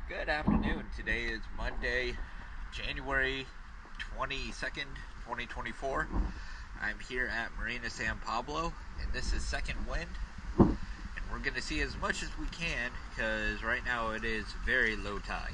Good afternoon. Today is Monday, January 22nd, 2024. I'm here at Marina San Pablo, and this is second wind. And we're going to see as much as we can, because right now it is very low tide.